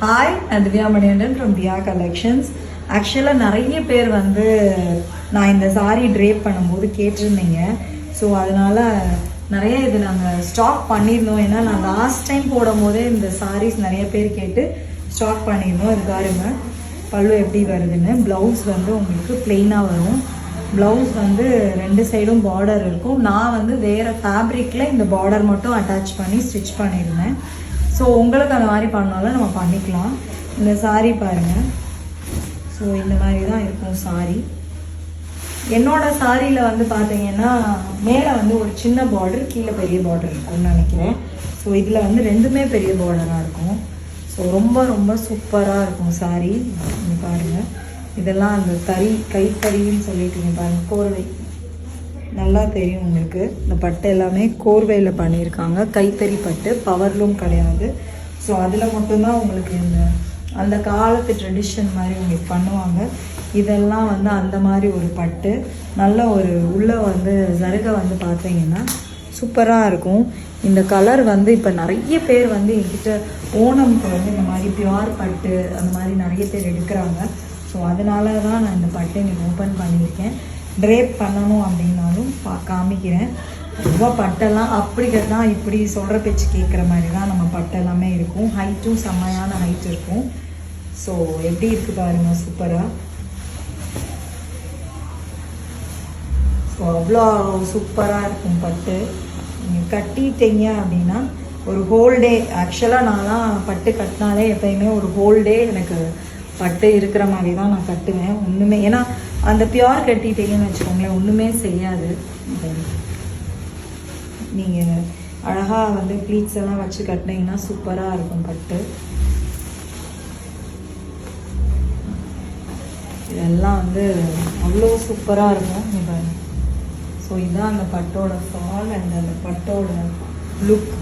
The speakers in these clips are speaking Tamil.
ஹாய், நான் திவ்யா மணிகண்டன் ஃப்ரம் தியா கலெக்ஷன்ஸ். ஆக்சுவலாக நிறைய பேர் வந்து நான் இந்த சாரீ ட்ரேப் பண்ணும்போது கேட்டிருந்தீங்க. ஸோ அதனால் நிறைய இது நாங்கள் ஸ்டாக் பண்ணியிருந்தோம். ஏன்னா நான் லாஸ்ட் டைம் போடும் போதே இந்த சாரீஸ் நிறைய பேர் கேட்டு ஸ்டாக் பண்ணியிருந்தோம். இது பாருங்க பல்லு எப்படி வருதுன்னு. ப்ளவுஸ் வந்து உங்களுக்கு ப்ளெயினாக வரும். ப்ளவுஸ் வந்து ரெண்டு சைடும் பார்டர் இருக்கும். நான் வந்து வேறு ஃபேப்ரிக்கில் இந்த பார்டர் மட்டும் அட்டாச் பண்ணி ஸ்டிச் பண்ணியிருந்தேன். ஸோ உங்களுக்கு அந்த மாதிரி பண்ணாலும் நம்ம பண்ணிக்கலாம். இந்த சாரீ பாருங்கள். ஸோ இந்த மாதிரி தான் இருக்கும் சாரீ. என்னோடய சாரியில் வந்து பார்த்தீங்கன்னா மேலே வந்து ஒரு சின்ன பார்டர், கீழே பெரிய பார்டர் இருக்கும்னு நினைக்கிறேன். ஸோ இதில் வந்து ரெண்டுமே பெரிய பார்டராக இருக்கும். ஸோ ரொம்ப ரொம்ப சூப்பராக இருக்கும் சாரீ. இங்கே பாருங்கள், இதெல்லாம் அந்த கைத்தறின்னு சொல்லிட்டு பாருங்கள், கோர்வை நல்லா தெரியும் உங்களுக்கு. இந்த பட்டு எல்லாமே கோர்வையில் பண்ணியிருக்காங்க. கைத்தறி பட்டு, பவர்லூம் கிடையாது. ஸோ அதில் மட்டும்தான் உங்களுக்கு இந்த அந்த காலத்து ட்ரெடிஷன் மாதிரி உங்களுக்கு பண்ணுவாங்க. இதெல்லாம் வந்து அந்த மாதிரி ஒரு பட்டு, நல்ல ஒரு உள்ளே வந்து ஜருகை வந்து பார்த்தீங்கன்னா சூப்பராக இருக்கும். இந்த கலர் வந்து இப்போ நிறைய பேர் வந்து என்கிட்ட ஓணம்க்கு வந்து இந்த மாதிரி பியூர் பட்டு அந்த மாதிரி நிறைய பேர் எடுக்கிறாங்க. ஸோ அதனால தான் நான் இந்த பட்டை நீங்கள் ஓப்பன் பண்ணியிருக்கேன். ட்ரேப் பண்ணணும் அப்படின்னாலும் காமிக்கிறேன். ரொம்ப பட்டெல்லாம் அப்படி தான் இப்படி சொல்கிற பேச்சு கேட்குற மாதிரி தான் நம்ம பட்டெல்லாமே இருக்கும். ஹைட்டும் செம்மையான ஹைட் இருக்கும். ஸோ எப்படி இருக்குது பாருங்கள், சூப்பராக. ஸோ அவ்வளோ சூப்பராக இருக்கும் பட்டு. நீங்கள் கட்டிட்டீங்க அப்படின்னா ஒரு ஹோல் டே, ஆக்சுவலாக நான்லாம் பட்டு கட்டினாலே எப்போயுமே ஒரு ஹோல் டே எனக்கு பட்டு இருக்கிற மாதிரி தான் நான் கட்டுவேன். ஒன்றுமே, ஏன்னா அந்த பியூர் கட்டிட்டீங்கன்னு வச்சுக்கோங்களேன், ஒன்றுமே செய்யாது. நீங்கள் அழகாக வந்து ப்ளீட்ஸ் எல்லாம் வச்சு கட்டினீங்கன்னா சூப்பராக இருக்கும் பட்டு. இதெல்லாம் வந்து அவ்வளோ சூப்பராக இருக்கும். பாருங்க. ஸோ இதுதான் அந்த பட்டோட ஃபால் அண்ட் அந்த பட்டோட லுக்.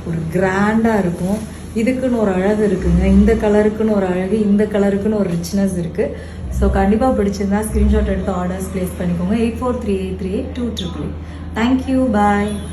ஒரு கிராண்டாக இருக்கும். இதுக்குன்னு ஒரு அழகு இருக்குங்க. இந்த கலருக்குன்னு ஒரு அழகு, இந்த கலருக்குன்னு ஒரு ரிச்னஸ் இருக்குது. ஸோ கண்டிப்பாக பிடிச்சிருந்தா ஸ்க்ரீன்ஷாட் எடுத்து ஆர்டர்ஸ் ப்ளேஸ் பண்ணிக்கோங்க. 8438382288. தேங்க்யூ, பாய்.